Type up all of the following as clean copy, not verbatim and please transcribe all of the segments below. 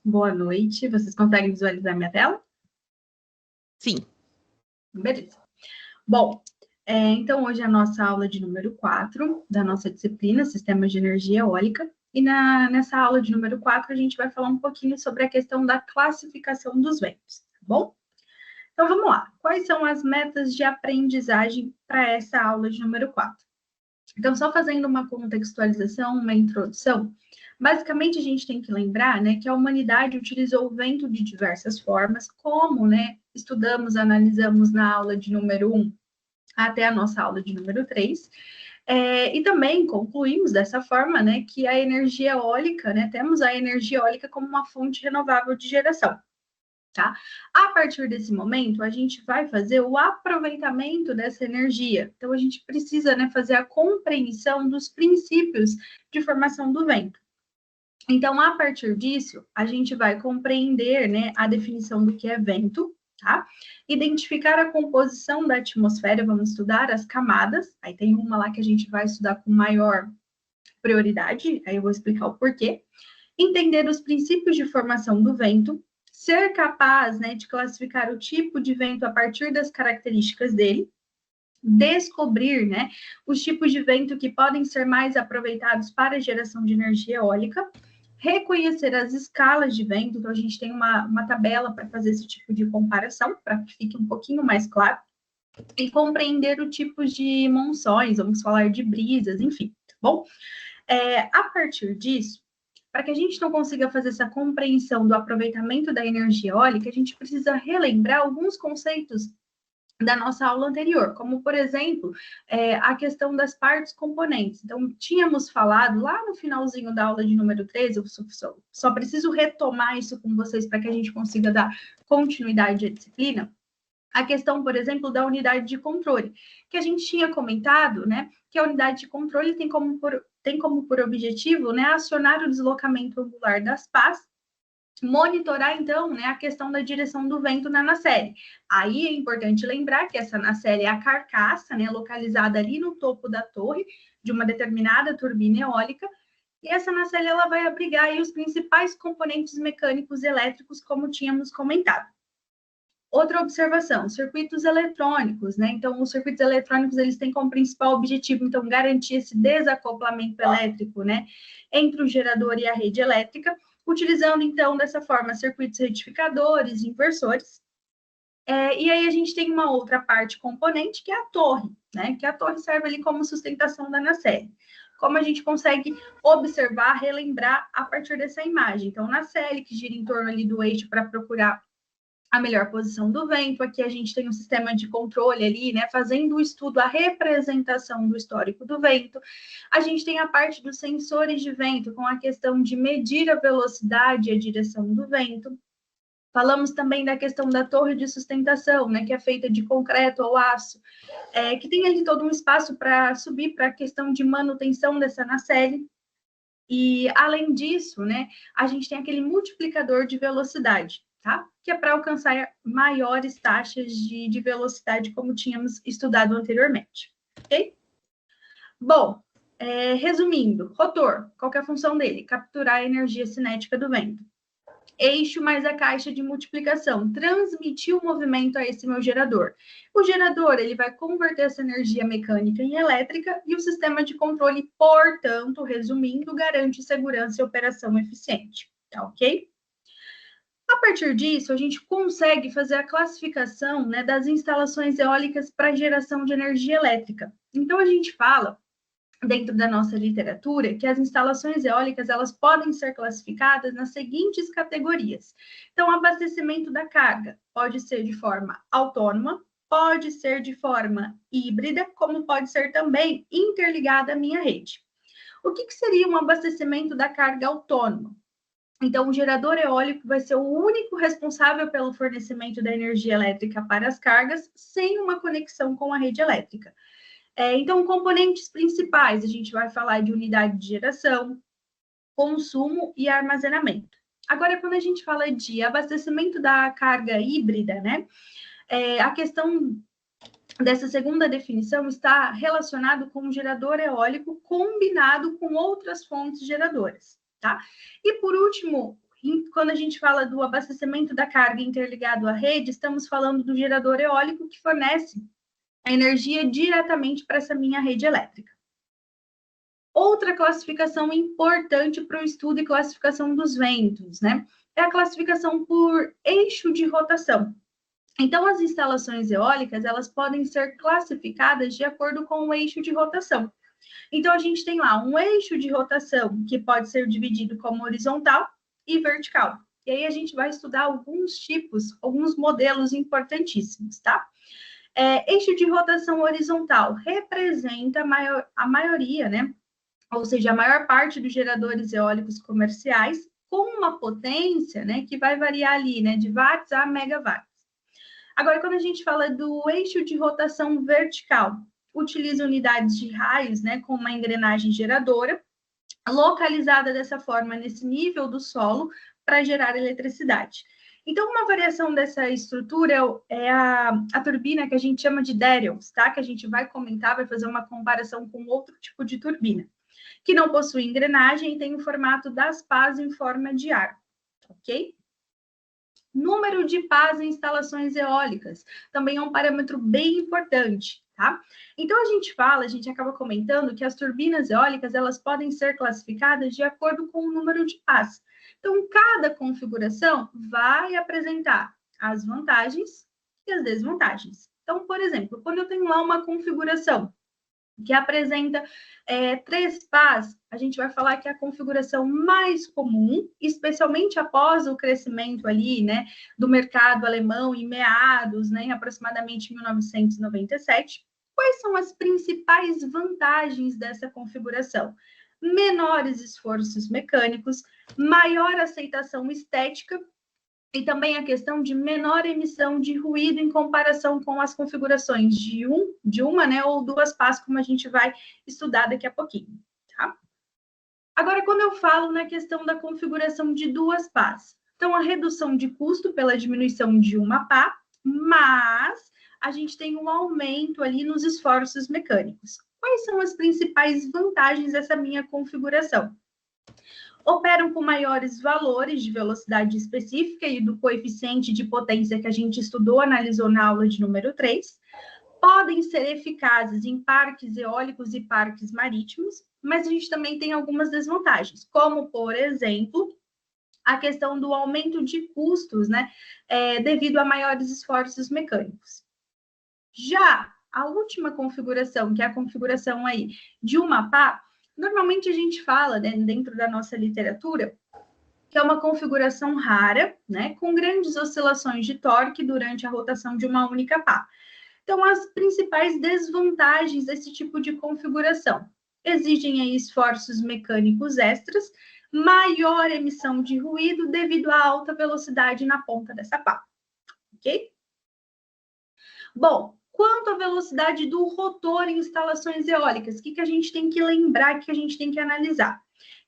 Boa noite. Vocês conseguem visualizar minha tela? Sim. Beleza. Bom, então hoje é a nossa aula de número 4 da nossa disciplina Sistemas de Energia Eólica. E nessa aula de número 4 a gente vai falar um pouquinho sobre a questão da classificação dos ventos, tá bom? Então vamos lá. Quais são as metas de aprendizagem para essa aula de número 4? Então, só fazendo uma contextualização, uma introdução, basicamente a gente tem que lembrar, né, que a humanidade utilizou o vento de diversas formas, como, né, estudamos, analisamos na aula de número 1 até a nossa aula de número 3, e também concluímos dessa forma, né, que a energia eólica, né, temos a energia eólica como uma fonte renovável de geração. Tá? A partir desse momento, a gente vai fazer o aproveitamento dessa energia. Então, a gente precisa, né, fazer a compreensão dos princípios de formação do vento. Então, a partir disso, a gente vai compreender, né, a definição do que é vento, tá? Identificar a composição da atmosfera, vamos estudar as camadas. Aí tem uma lá que a gente vai estudar com maior prioridade, aí eu vou explicar o porquê. Entender os princípios de formação do vento, ser capaz, né, de classificar o tipo de vento a partir das características dele, descobrir, né, os tipos de vento que podem ser mais aproveitados para a geração de energia eólica, reconhecer as escalas de vento, então a gente tem uma tabela para fazer esse tipo de comparação, para que fique um pouquinho mais claro, e compreender o tipo de monções, vamos falar de brisas, enfim, tá bom? A partir disso, para que a gente não consiga fazer essa compreensão do aproveitamento da energia eólica, a gente precisa relembrar alguns conceitos da nossa aula anterior, como, por exemplo, a questão das partes componentes. Então, tínhamos falado lá no finalzinho da aula de número 13, eu só preciso retomar isso com vocês para que a gente consiga dar continuidade à disciplina, a questão, por exemplo, da unidade de controle, que a gente tinha comentado, né, que a unidade de controle tem como por objetivo, né, acionar o deslocamento angular das pás, monitorar, então, né, a questão da direção do vento na nacelle. Aí é importante lembrar que essa nacelle é a carcaça, né, localizada ali no topo da torre de uma determinada turbina eólica, e essa nacelle ela vai abrigar aí os principais componentes mecânicos e elétricos, como tínhamos comentado. Outra observação, circuitos eletrônicos, né? Então, os circuitos eletrônicos, eles têm como principal objetivo, então, garantir esse desacoplamento elétrico, né, entre o gerador e a rede elétrica, utilizando, então, dessa forma, circuitos retificadores, inversores. E aí a gente tem uma outra parte componente, que é a torre, né? Que a torre serve ali como sustentação da nacelle. Como a gente consegue observar, relembrar a partir dessa imagem. Então, nacelle, que gira em torno ali do eixo para procurar a melhor posição do vento. Aqui a gente tem um sistema de controle ali, né, fazendo o estudo, a representação do histórico do vento. A gente tem a parte dos sensores de vento, com a questão de medir a velocidade e a direção do vento. Falamos também da questão da torre de sustentação, né, que é feita de concreto ou aço, que tem ali todo um espaço para subir para a questão de manutenção dessa nacelle. E, além disso, né, a gente tem aquele multiplicador de velocidade, tá? Que é para alcançar maiores taxas de velocidade, como tínhamos estudado anteriormente, ok? Bom, resumindo, rotor, qual que é a função dele? Capturar a energia cinética do vento. Eixo mais a caixa de multiplicação, transmitir o movimento a esse meu gerador. O gerador, ele vai converter essa energia mecânica em elétrica e o sistema de controle, portanto, resumindo, garante segurança e operação eficiente, tá ok? A partir disso, a gente consegue fazer a classificação, né, das instalações eólicas para geração de energia elétrica. Então, a gente fala dentro da nossa literatura, que as instalações eólicas elas podem ser classificadas nas seguintes categorias. Então, abastecimento da carga pode ser de forma autônoma, pode ser de forma híbrida, como pode ser também interligada à minha rede. O que seria um abastecimento da carga autônoma? Então, o gerador eólico vai ser o único responsável pelo fornecimento da energia elétrica para as cargas, sem uma conexão com a rede elétrica. Então, componentes principais, a gente vai falar de unidade de geração, consumo e armazenamento. Agora, quando a gente fala de abastecimento da carga híbrida, né, a questão dessa segunda definição está relacionado com o gerador eólico combinado com outras fontes geradoras, tá? E, por último, quando a gente fala do abastecimento da carga interligado à rede, estamos falando do gerador eólico que fornece a energia diretamente para essa minha rede elétrica. Outra classificação importante para o estudo e classificação dos ventos, né? É a classificação por eixo de rotação. Então, as instalações eólicas, elas podem ser classificadas de acordo com o eixo de rotação. Então, a gente tem lá um eixo de rotação que pode ser dividido como horizontal e vertical. E aí, a gente vai estudar alguns tipos, alguns modelos importantíssimos, tá? Eixo de rotação horizontal representa a maioria, né? Ou seja, a maior parte dos geradores eólicos comerciais com uma potência, né, que vai variar ali, né, de watts a megawatts. Agora, quando a gente fala do eixo de rotação vertical, utiliza unidades de raios, né, com uma engrenagem geradora, localizada dessa forma nesse nível do solo para gerar eletricidade. Então, uma variação dessa estrutura é a turbina que a gente chama de Daniels, tá? Que a gente vai comentar, vai fazer uma comparação com outro tipo de turbina, que não possui engrenagem e tem o formato das pás em forma de arco, ok? Número de pás em instalações eólicas também é um parâmetro bem importante, tá? Então, a gente acaba comentando que as turbinas eólicas, elas podem ser classificadas de acordo com o número de pás. Então, cada configuração vai apresentar as vantagens e as desvantagens. Então, por exemplo, quando eu tenho lá uma configuração que apresenta 3 pás, a gente vai falar que é a configuração mais comum, especialmente após o crescimento ali, né, do mercado alemão em meados, né, em aproximadamente 1997. Quais são as principais vantagens dessa configuração? Menores esforços mecânicos, maior aceitação estética e também a questão de menor emissão de ruído em comparação com as configurações de uma, né, ou 2 pás, como a gente vai estudar daqui a pouquinho, tá? Agora, quando eu falo na questão da configuração de 2 pás, então a redução de custo pela diminuição de uma pá, mas a gente tem um aumento ali nos esforços mecânicos. Quais são as principais vantagens dessa minha configuração? Operam com maiores valores de velocidade específica e do coeficiente de potência que a gente estudou, analisou na aula de número 3, podem ser eficazes em parques eólicos e parques marítimos, mas a gente também tem algumas desvantagens, como, por exemplo, a questão do aumento de custos, né, devido a maiores esforços mecânicos. Já a última configuração, que é a configuração aí de uma pá, normalmente a gente fala, né, dentro da nossa literatura, que é uma configuração rara, né, com grandes oscilações de torque durante a rotação de uma única pá. Então, as principais desvantagens desse tipo de configuração exigem aí esforços mecânicos extras, maior emissão de ruído devido à alta velocidade na ponta dessa pá, ok? Bom, quanto à velocidade do rotor em instalações eólicas, o que a gente tem que lembrar, que a gente tem que analisar?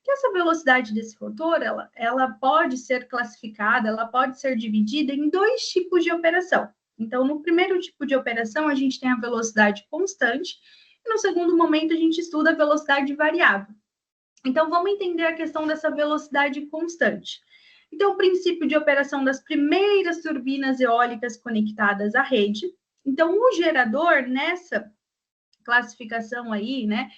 Que essa velocidade desse rotor, ela pode ser classificada, ela pode ser dividida em 2 tipos de operação. Então, no primeiro tipo de operação, a gente tem a velocidade constante, e no segundo momento, a gente estuda a velocidade variável. Então, vamos entender a questão dessa velocidade constante. Então, o princípio de operação das primeiras turbinas eólicas conectadas à rede. Então, o gerador, nessa classificação aí, né,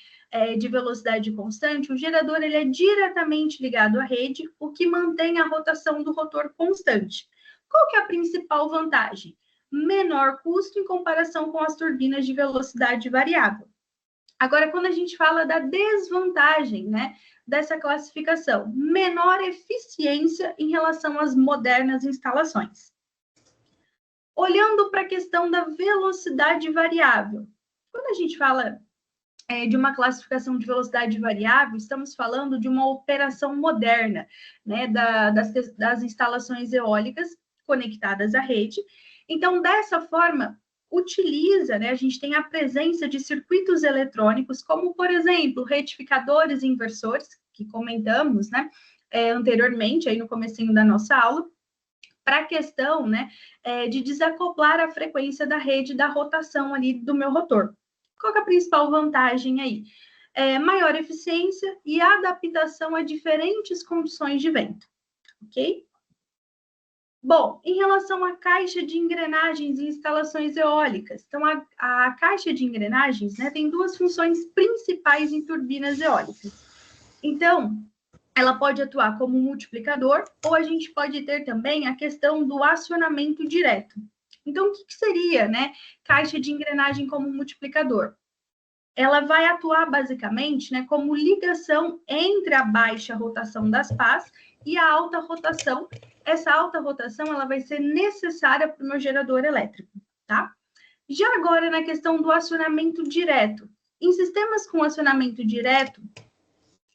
de velocidade constante, o gerador ele é diretamente ligado à rede, o que mantém a rotação do rotor constante. Qual que é a principal vantagem? Menor custo em comparação com as turbinas de velocidade variável. Agora, quando a gente fala da desvantagem, né, dessa classificação, menor eficiência em relação às modernas instalações. Olhando para a questão da velocidade variável, quando a gente fala de uma classificação de velocidade variável, estamos falando de uma operação moderna, né, das instalações eólicas conectadas à rede. Então, dessa forma, utiliza, né, a gente tem a presença de circuitos eletrônicos, como, por exemplo, retificadores e inversores, que comentamos, né, anteriormente, aí no comecinho da nossa aula, para a questão, né, de desacoplar a frequência da rede da rotação ali do meu rotor. Qual que é a principal vantagem aí? Maior eficiência e adaptação a diferentes condições de vento. ok? Bom, em relação à caixa de engrenagens e instalações eólicas, então a caixa de engrenagens, né, tem duas funções principais em turbinas eólicas. Então, ela pode atuar como multiplicador, ou a gente pode ter também a questão do acionamento direto. Então, o que seria, né, caixa de engrenagem como multiplicador? Ela vai atuar basicamente, né, como ligação entre a baixa rotação das pás e a alta rotação. Essa alta rotação ela vai ser necessária para o meu gerador elétrico, tá? Já agora na questão do acionamento direto. Em sistemas com acionamento direto,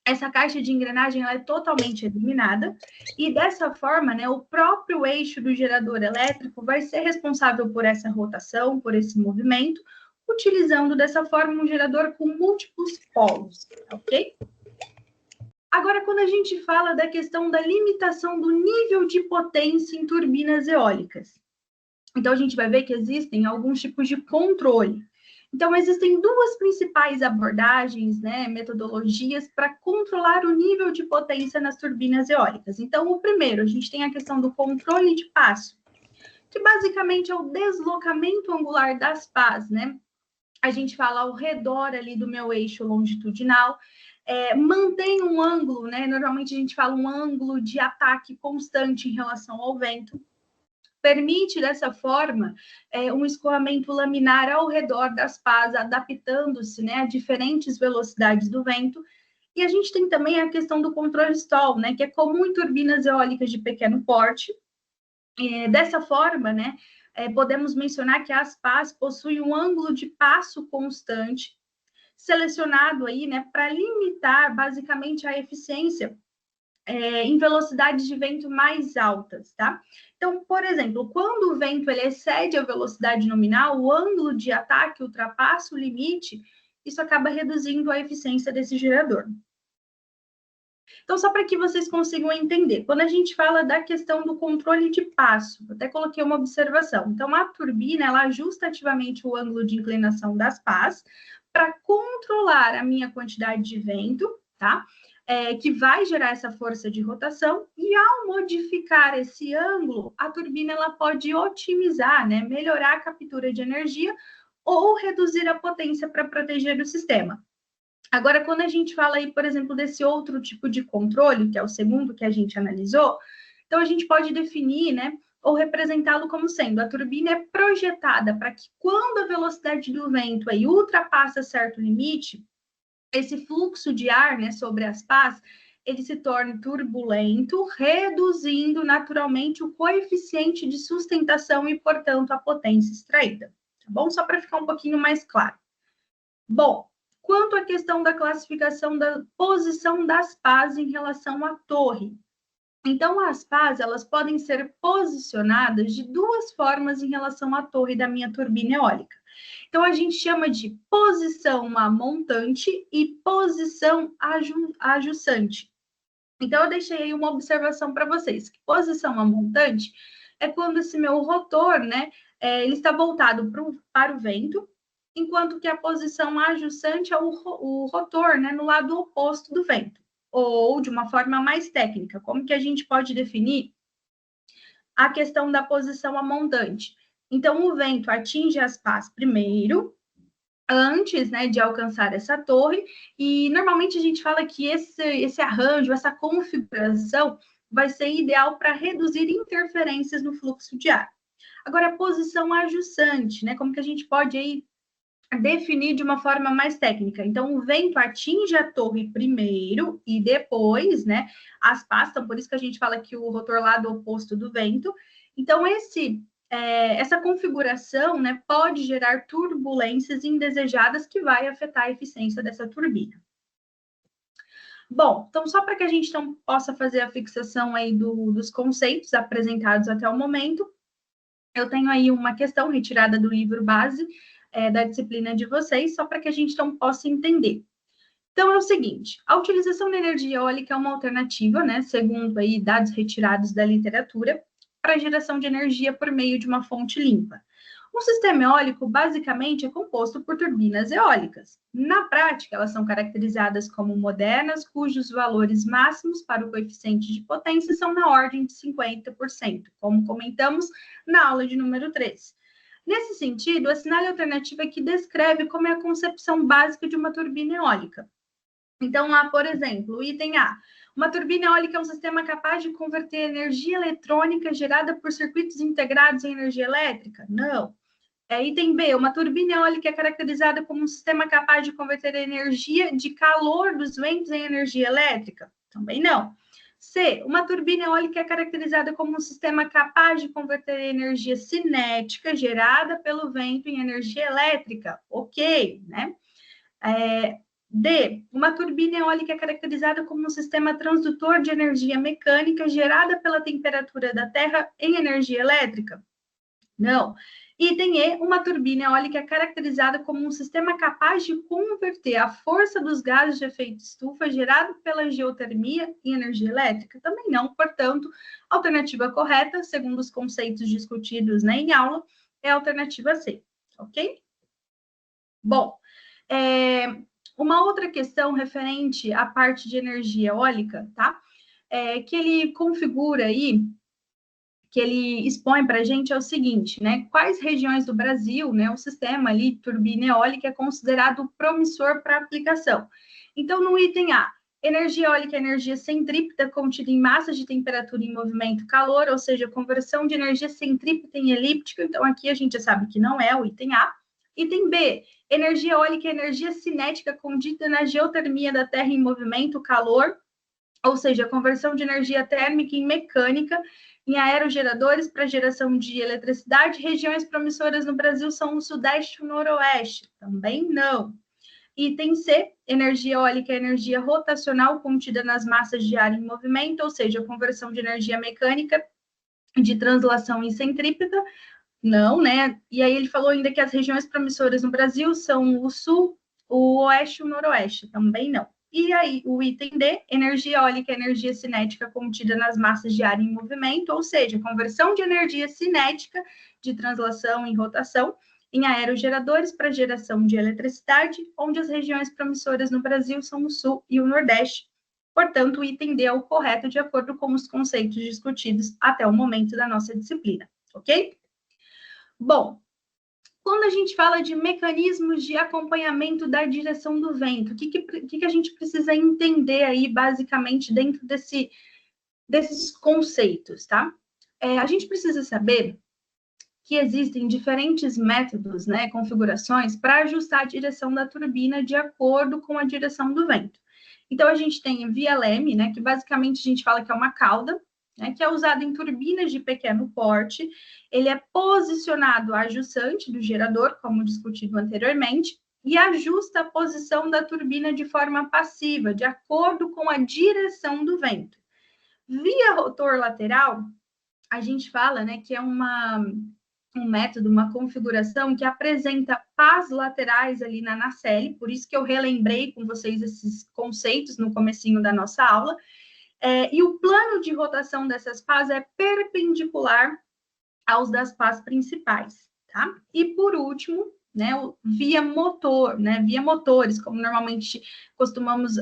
essa caixa de engrenagem ela é totalmente eliminada e dessa forma, né, o próprio eixo do gerador elétrico vai ser responsável por essa rotação, por esse movimento, utilizando dessa forma um gerador com múltiplos polos, ok? Agora, quando a gente fala da questão da limitação do nível de potência em turbinas eólicas, então a gente vai ver que existem alguns tipos de controle. Então, existem duas principais abordagens, né, metodologias para controlar o nível de potência nas turbinas eólicas. Então, o primeiro, a gente tem a questão do controle de passo, que basicamente é o deslocamento angular das pás, né? A gente fala ao redor ali do meu eixo longitudinal, mantém um ângulo, né? Normalmente a gente fala um ângulo de ataque constante em relação ao vento, permite dessa forma um escoamento laminar ao redor das pás, adaptando-se, né, a diferentes velocidades do vento. E a gente tem também a questão do controle stall, né, que é comum em turbinas eólicas de pequeno porte. Dessa forma, né, podemos mencionar que as pás possuem um ângulo de passo constante, selecionado aí, né, para limitar basicamente a eficiência em velocidades de vento mais altas, tá? Então, por exemplo, quando o vento ele excede a velocidade nominal, o ângulo de ataque ultrapassa o limite, isso acaba reduzindo a eficiência desse gerador. Então, só para que vocês consigam entender, quando a gente fala da questão do controle de passo, até coloquei uma observação. Então, a turbina, ela ajusta ativamente o ângulo de inclinação das pás para controlar a minha quantidade de vento, tá? Que vai gerar essa força de rotação, e ao modificar esse ângulo, a turbina ela pode otimizar, né? Melhorar a captura de energia ou reduzir a potência para proteger o sistema. Agora, quando a gente fala aí, por exemplo, desse outro tipo de controle, que é o segundo que a gente analisou, então a gente pode definir, né, ou representá-lo como sendo a turbina é projetada para que quando a velocidade do vento aí ultrapassa certo limite, esse fluxo de ar, né, sobre as pás, ele se torne turbulento, reduzindo naturalmente o coeficiente de sustentação e, portanto, a potência extraída. Tá bom? Só para ficar um pouquinho mais claro. Bom, quanto à questão da classificação da posição das pás em relação à torre. Então, as pás, elas podem ser posicionadas de duas formas em relação à torre da minha turbina eólica. Então, a gente chama de posição montante e posição ajussante. Então, eu deixei aí uma observação para vocês, que posição montante é quando esse meu rotor, né, ele está voltado para o vento, enquanto que a posição ajussante é o rotor, né, no lado oposto do vento. Ou, de uma forma mais técnica, como que a gente pode definir a questão da posição montante? Então, o vento atinge as pás primeiro, antes, né, de alcançar essa torre, e normalmente a gente fala que esse arranjo, essa configuração vai ser ideal para reduzir interferências no fluxo de ar. Agora, a posição ajussante, né, como que a gente pode aí definir de uma forma mais técnica. Então, o vento atinge a torre primeiro e depois, né, as pás, então por isso que a gente fala que o rotor lado oposto do vento. Então, essa configuração, né, pode gerar turbulências indesejadas que vai afetar a eficiência dessa turbina. Bom, então só para que a gente então possa fazer a fixação aí dos conceitos apresentados até o momento, eu tenho aí uma questão retirada do livro base da disciplina de vocês, só para que a gente então possa entender. Então, é o seguinte, a utilização da energia eólica é uma alternativa, né, segundo aí dados retirados da literatura, para a geração de energia por meio de uma fonte limpa. Um sistema eólico, basicamente, é composto por turbinas eólicas. Na prática, elas são caracterizadas como modernas, cujos valores máximos para o coeficiente de potência são na ordem de 50%, como comentamos na aula de número 3. Nesse sentido, assinale a alternativa que descreve como é a concepção básica de uma turbina eólica. Então, lá, por exemplo, o item A. Uma turbina eólica é um sistema capaz de converter energia eletrônica gerada por circuitos integrados em energia elétrica? Não. Item B. Uma turbina eólica é caracterizada como um sistema capaz de converter a energia de calor dos ventos em energia elétrica? Também não. C. Uma turbina eólica é caracterizada como um sistema capaz de converter a energia cinética gerada pelo vento em energia elétrica? Ok, né? D. Uma turbina eólica é caracterizada como um sistema transdutor de energia mecânica gerada pela temperatura da Terra em energia elétrica? Não. Item E. Uma turbina eólica é caracterizada como um sistema capaz de converter a força dos gases de efeito estufa gerado pela geotermia em energia elétrica? Também não. Portanto, a alternativa correta, segundo os conceitos discutidos, né, em aula, é a alternativa C. Ok? Bom, uma outra questão referente à parte de energia eólica, tá? Que ele configura aí, que ele expõe para a gente é o seguinte, né? Quais regiões do Brasil, né, o sistema ali, turbina eólica, é considerado promissor para aplicação? Então, no item A, energia eólica é energia centrípeta contida em massas de temperatura em movimento calor, ou seja, conversão de energia centrípeta em elíptica. Então, aqui a gente já sabe que não é o item A. Item B, energia eólica é energia cinética contida na geotermia da Terra em movimento calor, ou seja, conversão de energia térmica em mecânica, em aerogeradores para geração de eletricidade. Regiões promissoras no Brasil são o Sudeste e o Noroeste? Também não. Item C, energia eólica é energia rotacional contida nas massas de ar em movimento, ou seja, conversão de energia mecânica de translação em centrípeta? Não, né? E aí ele falou ainda que as regiões promissoras no Brasil são o Sul, o Oeste e o Noroeste? Também não. E aí, o item D, energia eólica é energia cinética contida nas massas de ar em movimento, ou seja, conversão de energia cinética de translação em rotação em aerogeradores para geração de eletricidade, onde as regiões promissoras no Brasil são o Sul e o Nordeste. Portanto, o item D é o correto de acordo com os conceitos discutidos até o momento da nossa disciplina, ok? Bom, quando a gente fala de mecanismos de acompanhamento da direção do vento, o que a gente precisa entender aí, basicamente, dentro desses conceitos, tá? A gente precisa saber que existem diferentes métodos, né, configurações, para ajustar a direção da turbina de acordo com a direção do vento. Então, a gente tem o via Leme, né, que basicamente a gente fala que é uma cauda, né, que é usado em turbinas de pequeno porte. Ele é posicionado ajustante do gerador, como discutido anteriormente, e ajusta a posição da turbina de forma passiva, de acordo com a direção do vento. Via rotor lateral, a gente fala, né, que é um método, uma configuração que apresenta pás laterais ali na nacelle, por isso que eu relembrei com vocês esses conceitos no comecinho da nossa aula. E o plano de rotação dessas pás é perpendicular aos das pás principais, tá? E por último, né, via motor, né, via motores, como normalmente costumamos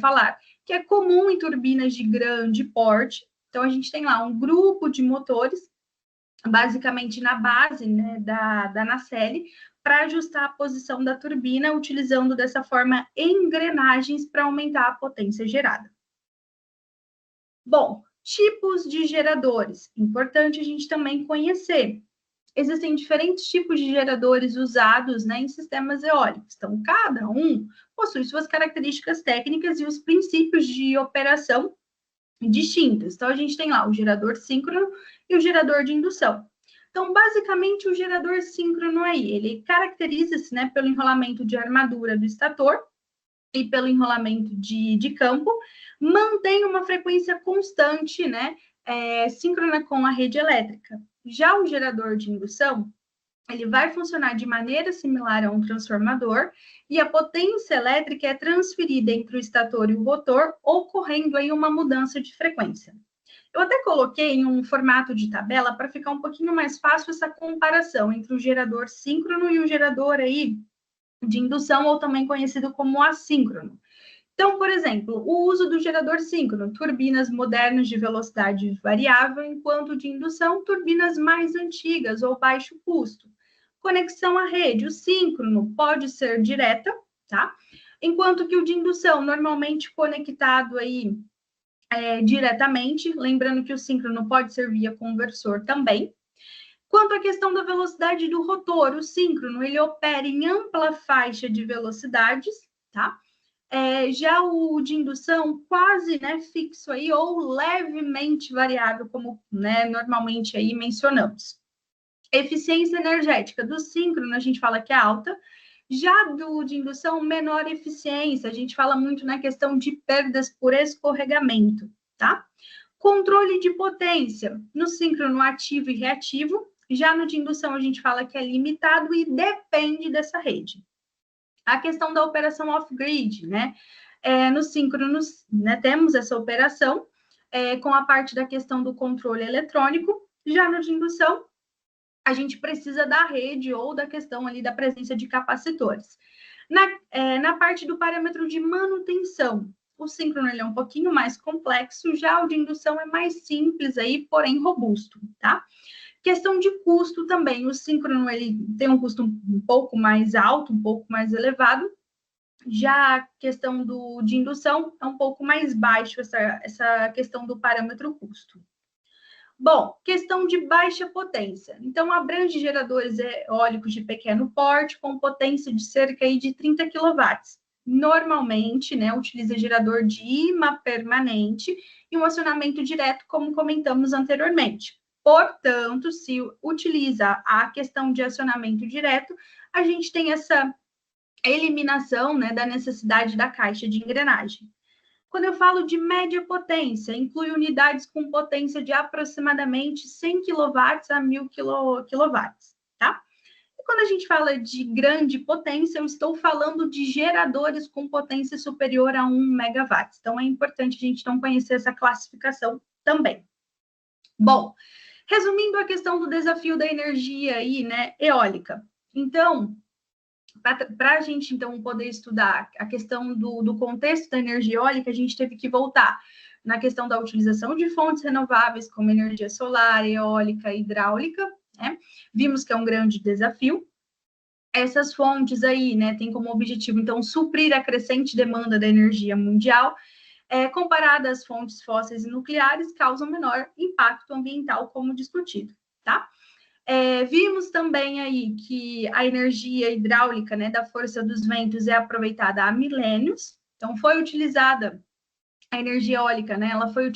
falar, que é comum em turbinas de grande porte. Então, a gente tem lá um grupo de motores, basicamente na base, né, da nacelle, para ajustar a posição da turbina, utilizando dessa forma engrenagens para aumentar a potência gerada. Bom, tipos de geradores. Importante a gente também conhecer. Existem diferentes tipos de geradores usados, né, em sistemas eólicos. Então, cada um possui suas características técnicas e os princípios de operação distintos. Então, a gente tem lá o gerador síncrono e o gerador de indução. Então, basicamente, o gerador síncrono aí, ele caracteriza-se, né, pelo enrolamento de armadura do estator e pelo enrolamento de campo, mantém uma frequência constante, né, síncrona com a rede elétrica. Já o gerador de indução, ele vai funcionar de maneira similar a um transformador e a potência elétrica é transferida entre o estator e o rotor, ocorrendo aí uma mudança de frequência. Eu até coloquei em um formato de tabela para ficar um pouquinho mais fácil essa comparação entre o gerador síncrono e o gerador aí de indução, ou também conhecido como assíncrono. Então, por exemplo, o uso do gerador síncrono, turbinas modernas de velocidade variável, enquanto de indução, turbinas mais antigas ou baixo custo. Conexão à rede, o síncrono pode ser direta, tá? Enquanto que o de indução, normalmente conectado aí diretamente, lembrando que o síncrono pode ser via conversor também. Quanto à questão da velocidade do rotor, o síncrono, ele opera em ampla faixa de velocidades, tá? Já o de indução, quase fixo aí, ou levemente variável, como normalmente aí mencionamos. Eficiência energética do síncrono, a gente fala que é alta, já do de indução, menor eficiência, a gente fala muito na questão de perdas por escorregamento, tá? Controle de potência, no síncrono ativo e reativo, já no de indução a gente fala que é limitado e depende dessa rede. A questão da operação off-grid, no síncrono, temos essa operação com a parte da questão do controle eletrônico, já no de indução, a gente precisa da rede ou da questão ali da presença de capacitores. Na parte do parâmetro de manutenção, o síncrono ele é um pouquinho mais complexo, já o de indução é mais simples aí, porém robusto, tá? Questão de custo também, o síncrono ele tem um custo um pouco mais alto, um pouco mais elevado, já a questão de indução é um pouco mais baixo, essa questão do parâmetro custo. Bom, questão de baixa potência. Então, abrange geradores eólicos de pequeno porte, com potência de cerca de 30 kW. Normalmente, utiliza gerador de imã permanente e um acionamento direto, como comentamos anteriormente. Portanto, se utiliza a questão de acionamento direto, a gente tem essa eliminação da necessidade da caixa de engrenagem. Quando eu falo de média potência, inclui unidades com potência de aproximadamente 100 kW a 1000 kW, tá? E quando a gente fala de grande potência, eu estou falando de geradores com potência superior a 1 MW. Então, é importante a gente então conhecer essa classificação também. Bom, resumindo a questão do desafio da energia aí, eólica. Então, para a gente, então, poder estudar a questão do contexto da energia eólica, a gente teve que voltar na questão da utilização de fontes renováveis, como energia solar, eólica, hidráulica, Vimos que é um grande desafio. Essas fontes aí, têm como objetivo, então, suprir a crescente demanda da energia mundial, comparada às fontes fósseis e nucleares, causam menor impacto ambiental, como discutido, tá? Vimos também aí que a energia hidráulica, da força dos ventos, é aproveitada há milênios. Então, foi utilizada a energia eólica, ela foi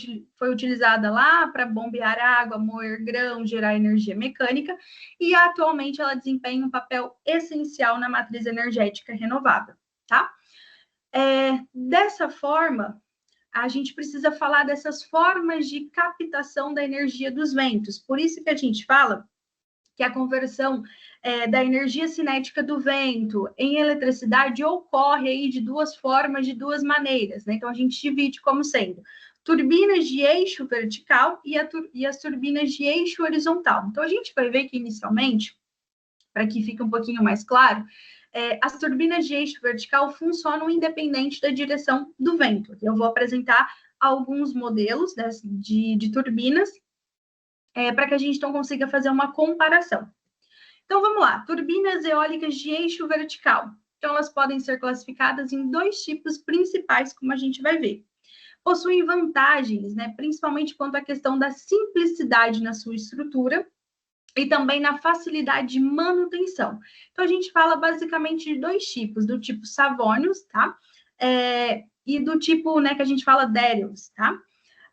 utilizada lá para bombear água, moer grão, gerar energia mecânica, e atualmente ela desempenha um papel essencial na matriz energética renovável, tá? Dessa forma, a gente precisa falar dessas formas de captação da energia dos ventos. Por isso que a gente fala que a conversão da energia cinética do vento em eletricidade ocorre aí de duas formas, de duas maneiras, Então, a gente divide como sendo turbinas de eixo vertical e as turbinas de eixo horizontal. Então, a gente vai ver que, inicialmente, para que fique um pouquinho mais claro, as turbinas de eixo vertical funcionam independente da direção do vento. Eu vou apresentar alguns modelos de turbinas para que a gente então consiga fazer uma comparação. Então, vamos lá. Turbinas eólicas de eixo vertical. Então, elas podem ser classificadas em dois tipos principais, como a gente vai ver. Possuem vantagens, principalmente quanto à questão da simplicidade na sua estrutura e também na facilidade de manutenção. Então, a gente fala basicamente de dois tipos, do tipo Savonius, tá? E do tipo, que a gente fala Darius, tá?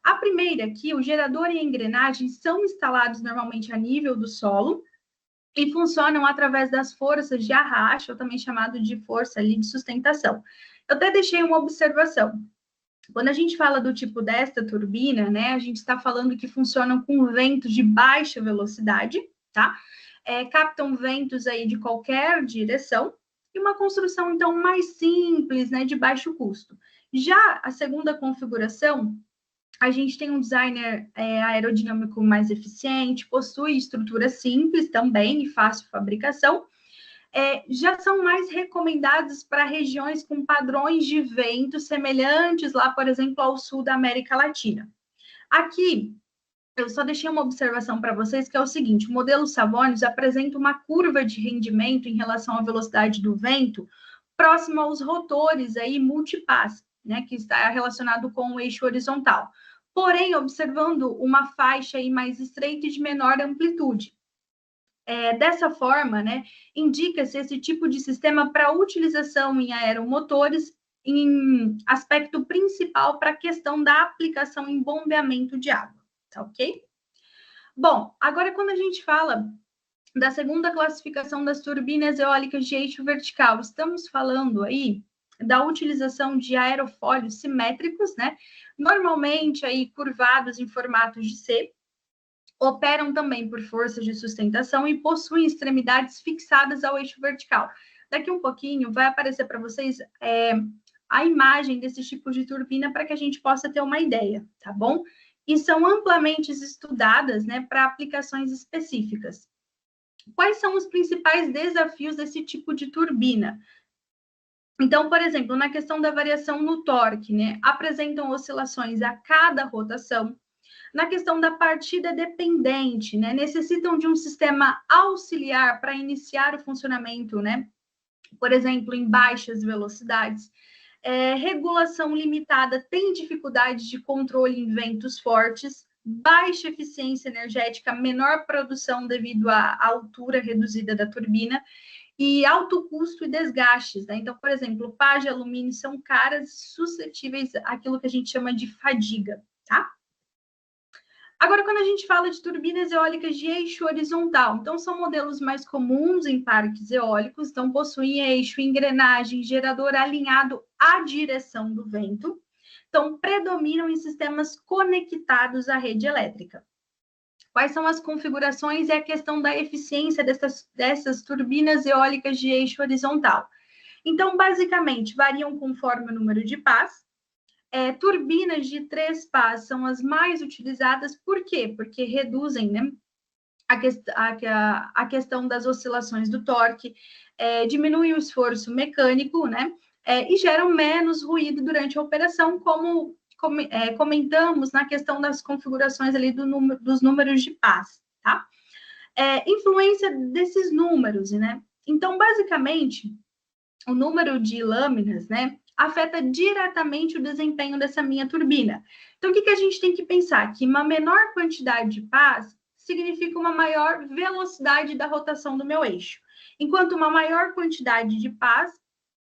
A primeira aqui, o gerador e a engrenagem são instalados normalmente a nível do solo e funcionam através das forças de arrasto, ou também chamado de força ali de sustentação. Eu até deixei uma observação. Quando a gente fala do tipo desta turbina, a gente está falando que funcionam com ventos de baixa velocidade, tá? Captam ventos aí de qualquer direção e uma construção, então, mais simples, de baixo custo. Já a segunda configuração A gente tem um designer aerodinâmico mais eficiente, possui estrutura simples também e fácil fabricação. Já são mais recomendados para regiões com padrões de vento semelhantes lá, por exemplo, ao sul da América Latina. Aqui, eu só deixei uma observação para vocês, que é o seguinte: o modelo Savonius apresenta uma curva de rendimento em relação à velocidade do vento próxima aos rotores aí multipass, né, que está relacionado com o eixo horizontal. Porém, observando uma faixa aí mais estreita e de menor amplitude. Dessa forma, né, indica-se esse tipo de sistema para utilização em aeromotores, em aspecto principal para a questão da aplicação em bombeamento de água, tá ok? Bom, agora quando a gente fala da segunda classificação das turbinas eólicas de eixo vertical, estamos falando aí da utilização de aerofólios simétricos, né? Normalmente aí curvados em formatos de C, operam também por forças de sustentação e possuem extremidades fixadas ao eixo vertical. Daqui um pouquinho vai aparecer para vocês a imagem desses tipos de turbina para que a gente possa ter uma ideia, tá bom? E são amplamente estudadas, né, para aplicações específicas. Quais são os principais desafios desse tipo de turbina? Então, por exemplo, na questão da variação no torque, né, apresentam oscilações a cada rotação. Na questão da partida dependente, né, necessitam de um sistema auxiliar para iniciar o funcionamento, né, por exemplo, em baixas velocidades. Regulação limitada, tem dificuldade de controle em ventos fortes, baixa eficiência energética, menor produção devido à altura reduzida da turbina e alto custo e desgastes, né? Então, por exemplo, pá de alumínio são caras suscetíveis àquilo que a gente chama de fadiga, tá? Agora, quando a gente fala de turbinas eólicas de eixo horizontal, então são modelos mais comuns em parques eólicos, então possuem eixo, engrenagem, gerador alinhado à direção do vento, então predominam em sistemas conectados à rede elétrica. Quais são as configurações e a questão da eficiência dessas turbinas eólicas de eixo horizontal? Então, basicamente, variam conforme o número de pás. Turbinas de 3 pás são as mais utilizadas, por quê? Porque reduzem, né, a questão das oscilações do torque, diminuem o esforço mecânico, né, e geram menos ruído durante a operação, como comentamos na questão das configurações ali dos números de pás, tá? Influência desses números, né? Então, basicamente, o número de lâminas, né, afeta diretamente o desempenho dessa minha turbina. Então, o que a gente tem que pensar? Que uma menor quantidade de pás significa uma maior velocidade da rotação do meu eixo, enquanto uma maior quantidade de pás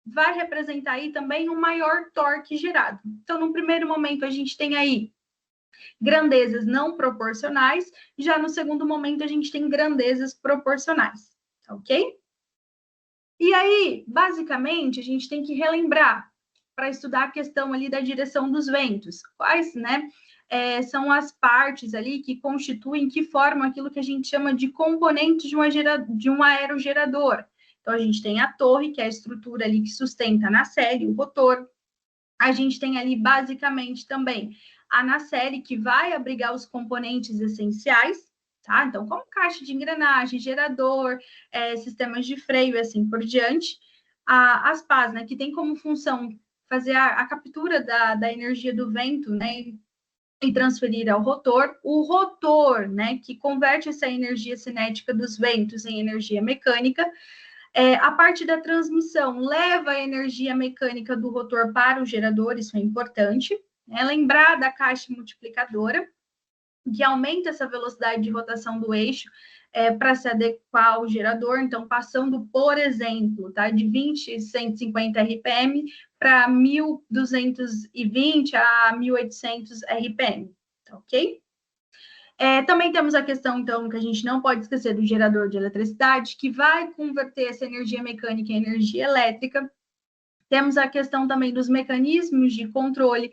vai representar aí também um maior torque gerado. Então, no primeiro momento, a gente tem aí grandezas não proporcionais, já no segundo momento, a gente tem grandezas proporcionais, ok? E aí, basicamente, a gente tem que relembrar para estudar a questão ali da direção dos ventos. Quais, né, são as partes ali que constituem, que formam aquilo que a gente chama de componentes de um aerogerador. Então, a gente tem a torre, que é a estrutura ali que sustenta a nacelle, o rotor. A gente tem ali, basicamente, também a nacelle, que vai abrigar os componentes essenciais, tá? Então, como caixa de engrenagem, gerador, sistemas de freio e assim por diante. As pás, né, que tem como função fazer a captura da energia do vento, né, e transferir ao rotor. O rotor, né, que converte essa energia cinética dos ventos em energia mecânica. A parte da transmissão leva a energia mecânica do rotor para o gerador, isso é importante. Lembrar da caixa multiplicadora, que aumenta essa velocidade de rotação do eixo para se adequar ao gerador, então passando, por exemplo, tá, de 20.150 RPM para 1.220 a 1.800 RPM, tá ok? Também temos a questão, então, que a gente não pode esquecer do gerador de eletricidade, que vai converter essa energia mecânica em energia elétrica. Temos a questão também dos mecanismos de controle,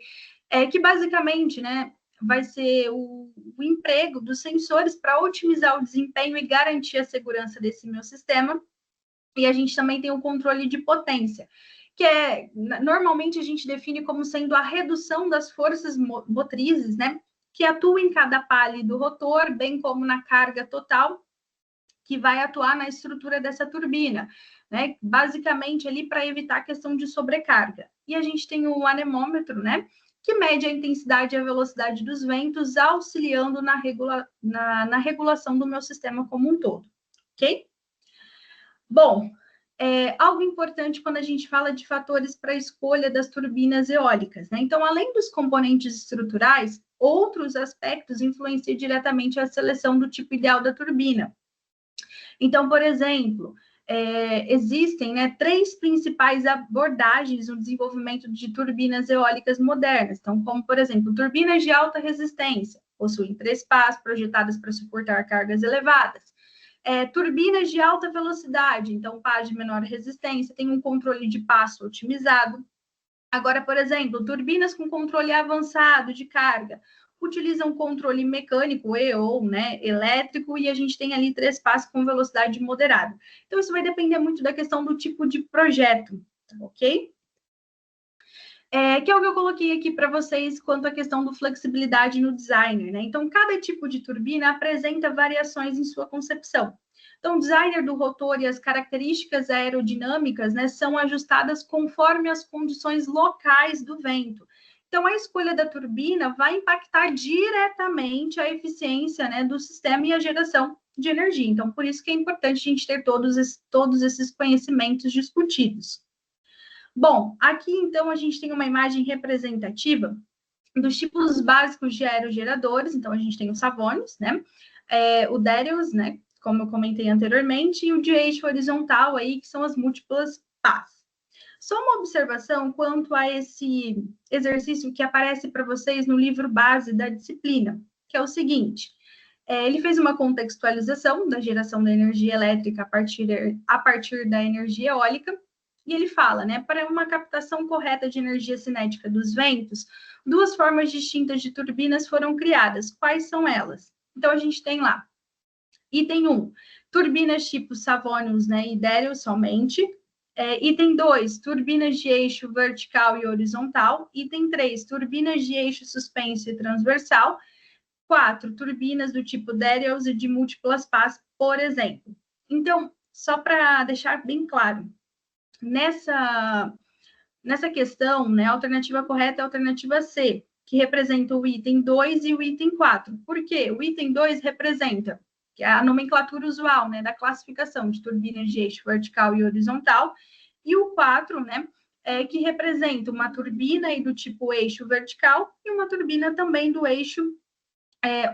que basicamente, né, vai ser o emprego dos sensores para otimizar o desempenho e garantir a segurança desse meu sistema. E a gente também tem o controle de potência. que normalmente a gente define como sendo a redução das forças motrizes, né, que atuam em cada pale do rotor, bem como na carga total, que vai atuar na estrutura dessa turbina, né, basicamente ali para evitar a questão de sobrecarga. E a gente tem o anemômetro, né, que mede a intensidade e a velocidade dos ventos, auxiliando na regulação do meu sistema como um todo, ok? Bom, algo importante quando a gente fala de fatores para a escolha das turbinas eólicas, né? Então, além dos componentes estruturais, outros aspectos influenciam diretamente a seleção do tipo ideal da turbina. Então, por exemplo, existem, né, 3 principais abordagens no desenvolvimento de turbinas eólicas modernas. Então, como, por exemplo, turbinas de alta resistência, possuem 3 pás projetadas para suportar cargas elevadas. Turbinas de alta velocidade, então pá de menor resistência, tem um controle de passo otimizado. Agora, por exemplo, turbinas com controle avançado de carga, utilizam controle mecânico ou, né, elétrico, e a gente tem ali 3 passos com velocidade moderada. Então, isso vai depender muito da questão do tipo de projeto, ok? Que é o que eu coloquei aqui para vocês quanto à questão do flexibilidade no designer, né? Então, cada tipo de turbina apresenta variações em sua concepção. Então, o designer do rotor e as características aerodinâmicas, né, são ajustadas conforme as condições locais do vento. Então, a escolha da turbina vai impactar diretamente a eficiência, né, do sistema e a geração de energia. Então, por isso que é importante a gente ter todos esses conhecimentos discutidos. Bom, aqui então a gente tem uma imagem representativa dos tipos básicos de aerogeradores. Então, a gente tem os Savonius, né? O Darius, né? Como eu comentei anteriormente, e o de eixo horizontal aí, que são as múltiplas pás. Só uma observação quanto a esse exercício que aparece para vocês no livro base da disciplina, que é o seguinte: ele fez uma contextualização da geração da energia elétrica a partir da energia eólica, e ele fala, né, para uma captação correta de energia cinética dos ventos, 2 formas distintas de turbinas foram criadas. Quais são elas? Então, a gente tem lá, item 1, turbinas tipo Savonius, né, e Darius somente. Item 2, turbinas de eixo vertical e horizontal. Item 3, turbinas de eixo suspenso e transversal. 4, turbinas do tipo Darius e de múltiplas pás, por exemplo. Então, só para deixar bem claro, nessa questão, né, a alternativa correta é a alternativa C, que representa o item 2 e o item 4. Por quê? O item 2 representa a nomenclatura usual, né, da classificação de turbinas de eixo vertical e horizontal, e o 4, né, que representa uma turbina aí do tipo eixo vertical e uma turbina também do eixo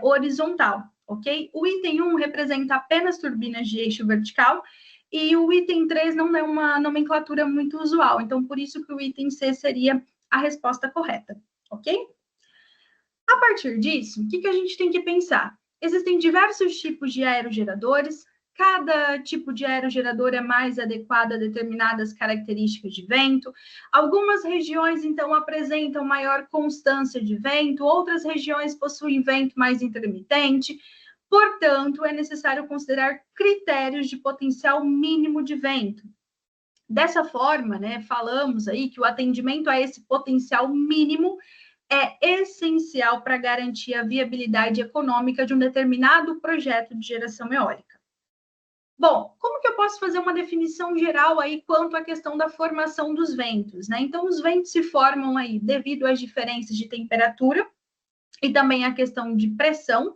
horizontal, ok? O item 1 representa apenas turbinas de eixo vertical, e o item 3 não é uma nomenclatura muito usual, então por isso que o item C seria a resposta correta, ok? A partir disso, o que a gente tem que pensar? Existem diversos tipos de aerogeradores, cada tipo de aerogerador é mais adequado a determinadas características de vento. Algumas regiões, então, apresentam maior constância de vento, outras regiões possuem vento mais intermitente. Portanto, é necessário considerar critérios de potencial mínimo de vento. Dessa forma, né, falamos aí que o atendimento a esse potencial mínimo é essencial para garantir a viabilidade econômica de um determinado projeto de geração eólica. Bom, como que eu posso fazer uma definição geral aí quanto à questão da formação dos ventos, né? Então, os ventos se formam aí devido às diferenças de temperatura e também a questão de pressão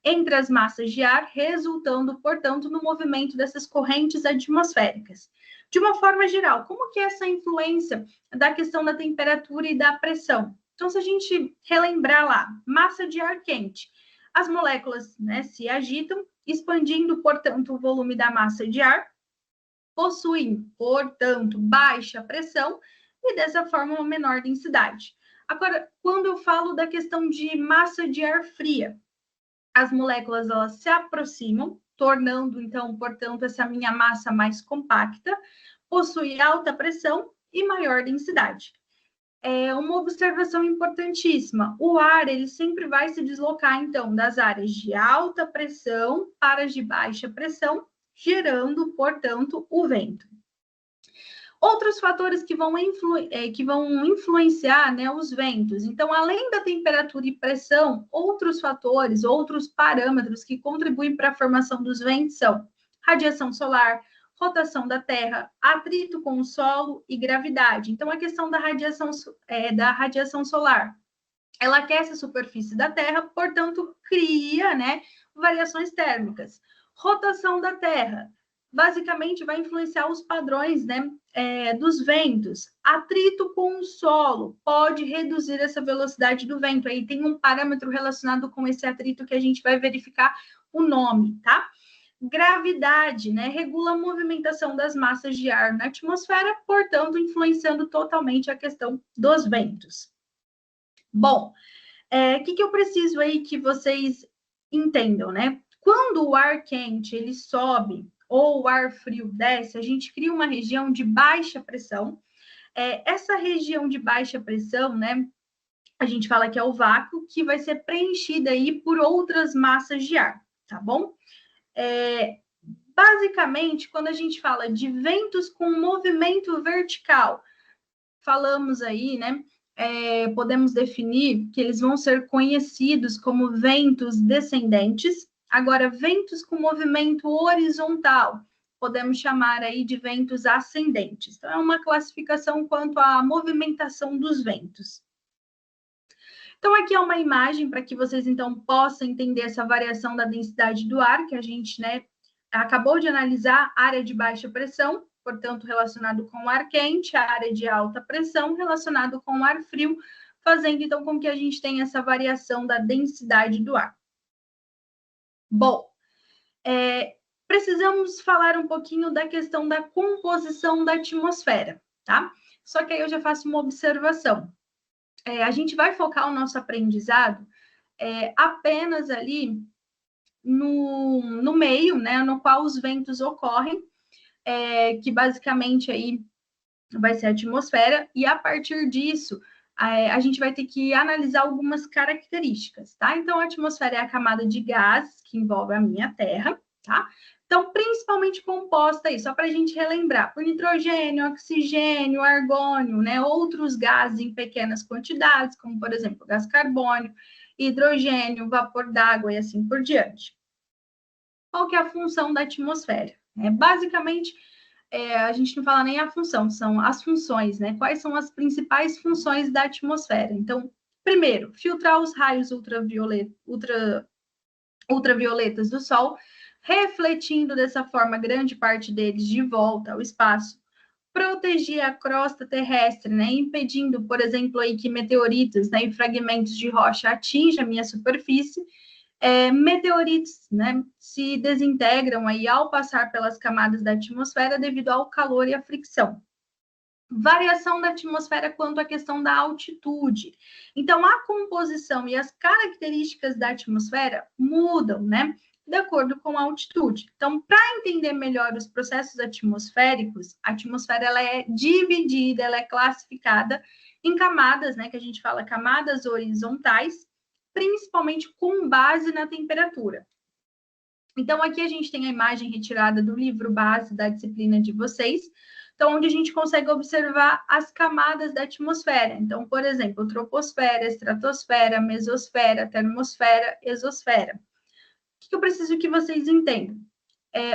entre as massas de ar, resultando, portanto, no movimento dessas correntes atmosféricas. De uma forma geral, como que é essa influência da questão da temperatura e da pressão? Então, se a gente relembrar lá, massa de ar quente, as moléculas, né, se agitam, expandindo, portanto, o volume da massa de ar, possuem, portanto, baixa pressão e, dessa forma, uma menor densidade. Agora, quando eu falo da questão de massa de ar fria, as moléculas elas se aproximam, tornando, então, portanto, essa minha massa mais compacta, possui alta pressão e maior densidade. Uma observação importantíssima, o ar ele sempre vai se deslocar, então, das áreas de alta pressão para as de baixa pressão, gerando, portanto, o vento. Outros fatores que vão influenciar, né, os ventos. Então, além da temperatura e pressão, outros fatores, outros parâmetros que contribuem para a formação dos ventos são radiação solar, rotação da Terra, atrito com o solo e gravidade. Então, a questão da radiação solar, ela aquece a superfície da Terra, portanto, cria, né, variações térmicas. Rotação da Terra, basicamente vai influenciar os padrões, né, dos ventos. Atrito com o solo pode reduzir essa velocidade do vento. Aí tem um parâmetro relacionado com esse atrito que a gente vai verificar o nome, tá? Gravidade, né, regula a movimentação das massas de ar na atmosfera, portanto, influenciando totalmente a questão dos ventos. Bom, o que eu preciso aí que vocês entendam, né? Quando o ar quente ele sobe ou o ar frio desce, a gente cria uma região de baixa pressão. Essa região de baixa pressão, né? A gente fala que é o vácuo, que vai ser preenchida aí por outras massas de ar, tá bom? Basicamente, quando a gente fala de ventos com movimento vertical, falamos aí, né? Podemos definir que eles vão ser conhecidos como ventos descendentes. Agora, ventos com movimento horizontal, podemos chamar aí de ventos ascendentes. Então, é uma classificação quanto à movimentação dos ventos. Então, aqui é uma imagem para que vocês, então, possam entender essa variação da densidade do ar, que a gente, né, acabou de analisar, área de baixa pressão, portanto, relacionado com o ar quente, a área de alta pressão, relacionado com o ar frio, fazendo, então, com que a gente tenha essa variação da densidade do ar. Bom, precisamos falar um pouquinho da questão da composição da atmosfera, tá? Só que aí eu já faço uma observação. A gente vai focar o nosso aprendizado apenas ali no meio, né, no qual os ventos ocorrem, que basicamente aí vai ser a atmosfera, e a partir disso, a gente vai ter que analisar algumas características, tá? Então, a atmosfera é a camada de gases que envolve a minha Terra, tá? Então, principalmente composta aí, só para a gente relembrar, por nitrogênio, oxigênio, argônio, né? Outros gases em pequenas quantidades, como, por exemplo, gás carbônico, hidrogênio, vapor d'água e assim por diante. Qual que é a função da atmosfera? Basicamente, a gente não fala nem a função, são as funções, né? Quais são as principais funções da atmosfera? Então, primeiro, filtrar os raios ultravioletas do Sol, refletindo dessa forma grande parte deles de volta ao espaço, proteger a crosta terrestre, né? Impedindo, por exemplo, aí que meteoritos, né, e fragmentos de rocha atinjam a minha superfície. Meteoritos, né, se desintegram aí ao passar pelas camadas da atmosfera devido ao calor e à fricção. Variação da atmosfera quanto à questão da altitude. Então, a composição e as características da atmosfera mudam, né, de acordo com a altitude. Então, para entender melhor os processos atmosféricos, a atmosfera ela é dividida, ela é classificada em camadas, né, que a gente fala camadas horizontais, principalmente com base na temperatura. Então, aqui a gente tem a imagem retirada do livro base da disciplina de vocês, então, onde a gente consegue observar as camadas da atmosfera. Então, por exemplo, troposfera, estratosfera, mesosfera, termosfera, exosfera. O que eu preciso que vocês entendam?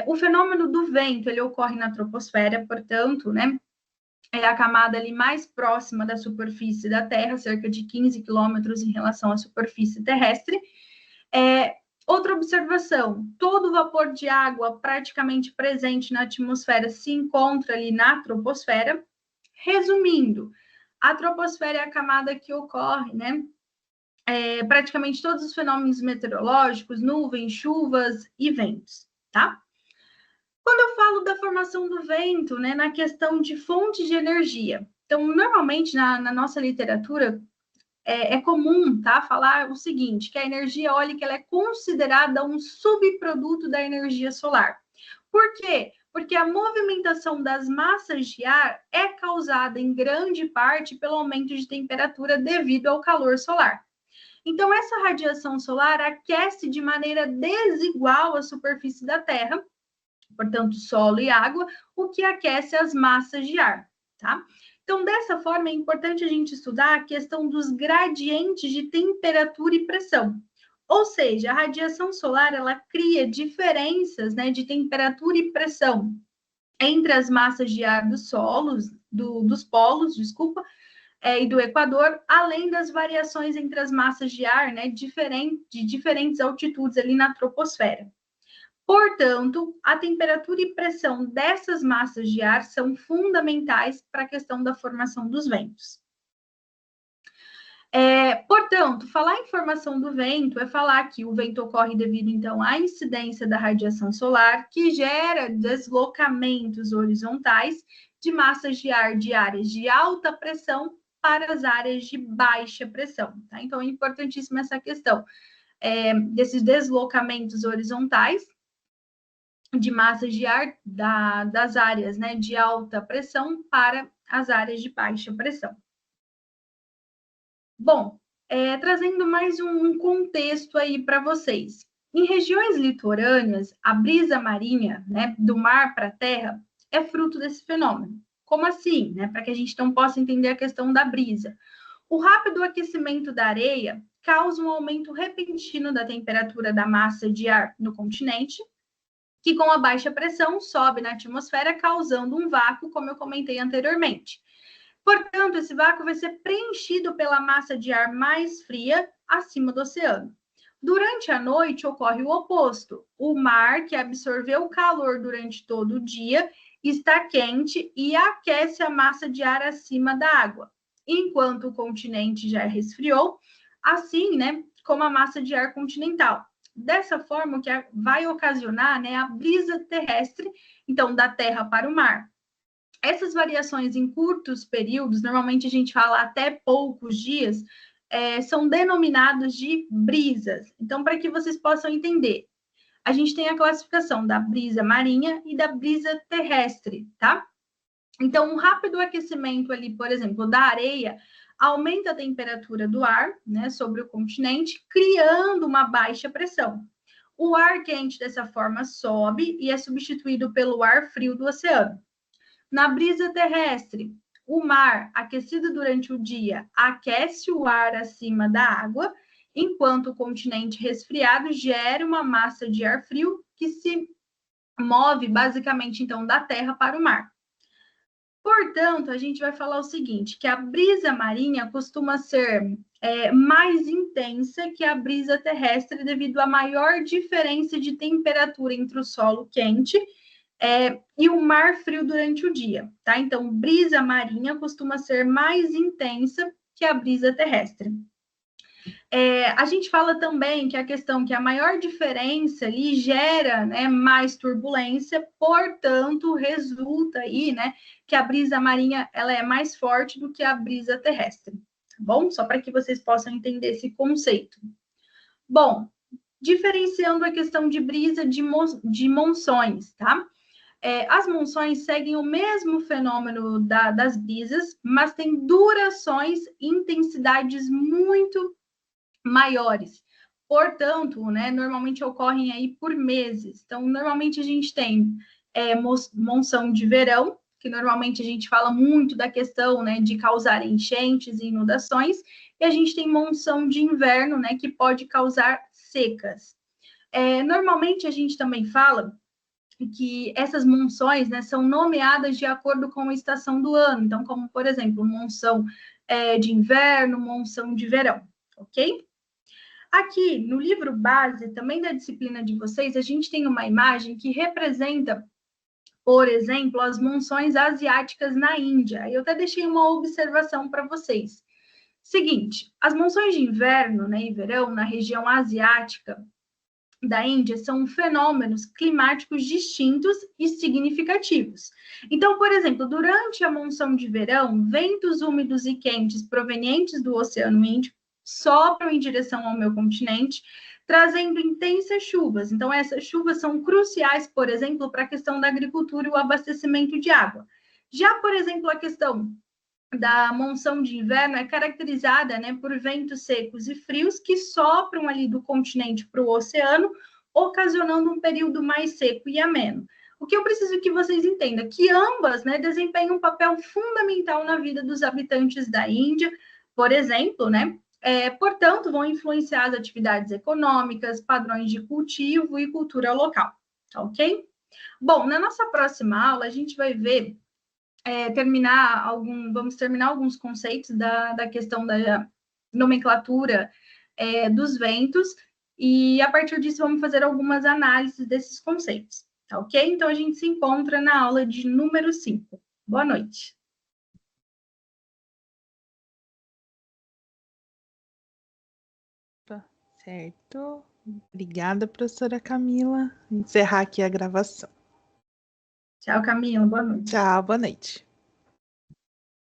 O fenômeno do vento, ele ocorre na troposfera, portanto, né, é a camada ali mais próxima da superfície da Terra, cerca de 15 quilômetros em relação à superfície terrestre. Outra observação, todo o vapor de água praticamente presente na atmosfera se encontra ali na troposfera. Resumindo, a troposfera é a camada que ocorre, né, praticamente todos os fenômenos meteorológicos, nuvens, chuvas e ventos, tá? Quando eu falo da formação do vento, né, na questão de fontes de energia, então, normalmente, na nossa literatura, é comum, tá, falar o seguinte, que a energia eólica ela é considerada um subproduto da energia solar. Por quê? Porque a movimentação das massas de ar é causada em grande parte pelo aumento de temperatura devido ao calor solar. Então, essa radiação solar aquece de maneira desigual a superfície da Terra, portanto, solo e água, o que aquece as massas de ar. tá? Então, dessa forma, é importante a gente estudar a questão dos gradientes de temperatura e pressão. Ou seja, a radiação solar, ela cria diferenças, né, de temperatura e pressão entre as massas de ar dos solos, dos polos, desculpa, e do Equador, além das variações entre as massas de ar, né, de diferentes altitudes ali na troposfera. Portanto, a temperatura e pressão dessas massas de ar são fundamentais para a questão da formação dos ventos. Portanto, falar em formação do vento é falar que o vento ocorre devido, então, à incidência da radiação solar, que gera deslocamentos horizontais de massas de ar de áreas de alta pressão para as áreas de baixa pressão, tá? Então, é importantíssima essa questão desses deslocamentos horizontais de massas de ar das áreas, né, de alta pressão para as áreas de baixa pressão. Bom, trazendo mais um contexto aí para vocês. Em regiões litorâneas, a brisa marinha, né, do mar para a terra, é fruto desse fenômeno. Como assim? Né? Para que a gente não possa entender a questão da brisa. O rápido aquecimento da areia causa um aumento repentino da temperatura da massa de ar no continente, que com a baixa pressão sobe na atmosfera, causando um vácuo, como eu comentei anteriormente. Portanto, esse vácuo vai ser preenchido pela massa de ar mais fria acima do oceano. Durante a noite, ocorre o oposto. O mar, que absorveu o calor durante todo o dia, está quente e aquece a massa de ar acima da água, enquanto o continente já resfriou, assim, né, como a massa de ar continental. Dessa forma, o que vai ocasionar, né, a brisa terrestre, então, da terra para o mar. Essas variações em curtos períodos, normalmente a gente fala até poucos dias, são denominados de brisas. Então, para que vocês possam entender, a gente tem a classificação da brisa marinha e da brisa terrestre, tá? Então, um rápido aquecimento ali, por exemplo, da areia, aumenta a temperatura do ar, né, sobre o continente, criando uma baixa pressão. O ar quente, dessa forma, sobe e é substituído pelo ar frio do oceano. Na brisa terrestre, o mar, aquecido durante o dia, aquece o ar acima da água, enquanto o continente resfriado gera uma massa de ar frio que se move basicamente, então, da terra para o mar. Portanto, a gente vai falar o seguinte, que a brisa marinha costuma ser mais intensa que a brisa terrestre devido à maior diferença de temperatura entre o solo quente e o mar frio durante o dia, tá? Então, brisa marinha costuma ser mais intensa que a brisa terrestre. A gente fala também que a questão que a maior diferença ali gera, né, mais turbulência, portanto, resulta aí, né, que a brisa marinha ela é mais forte do que a brisa terrestre, tá bom? Só para que vocês possam entender esse conceito. Bom, diferenciando a questão de brisa de monções, tá? As monções seguem o mesmo fenômeno das brisas, mas têm durações e intensidades muito maiores. Portanto, né, normalmente ocorrem aí por meses. Então, normalmente a gente tem monção de verão, que normalmente a gente fala muito da questão, né, de causar enchentes e inundações, e a gente tem monção de inverno, né, que pode causar secas. Normalmente a gente também fala que essas monções, né, são nomeadas de acordo com a estação do ano. Então, como, por exemplo, monção de inverno, monção de verão, ok? Aqui, no livro base, também da disciplina de vocês, a gente tem uma imagem que representa, por exemplo, as monções asiáticas na Índia. Eu até deixei uma observação para vocês. Seguinte, as monções de inverno, né, e verão na região asiática da Índia são fenômenos climáticos distintos e significativos. Então, por exemplo, durante a monção de verão, ventos úmidos e quentes provenientes do Oceano Índico sopram em direção ao meu continente, trazendo intensas chuvas. Então, essas chuvas são cruciais, por exemplo, para a questão da agricultura e o abastecimento de água. Já, por exemplo, a questão da monção de inverno é caracterizada, né, por ventos secos e frios que sopram ali do continente para o oceano, ocasionando um período mais seco e ameno. o que eu preciso que vocês entendam? Que ambas, né, desempenham um papel fundamental na vida dos habitantes da Índia, por exemplo, né? Portanto, vão influenciar as atividades econômicas, padrões de cultivo e cultura local, tá ok? Bom, na nossa próxima aula, a gente vai ver, vamos terminar alguns conceitos da questão da nomenclatura dos ventos, e a partir disso vamos fazer algumas análises desses conceitos, tá ok? Então a gente se encontra na aula de número 5. Boa noite. Certo. Obrigada, professora Camila. Vou encerrar aqui a gravação. Tchau, Camila. Boa noite. Tchau, boa noite.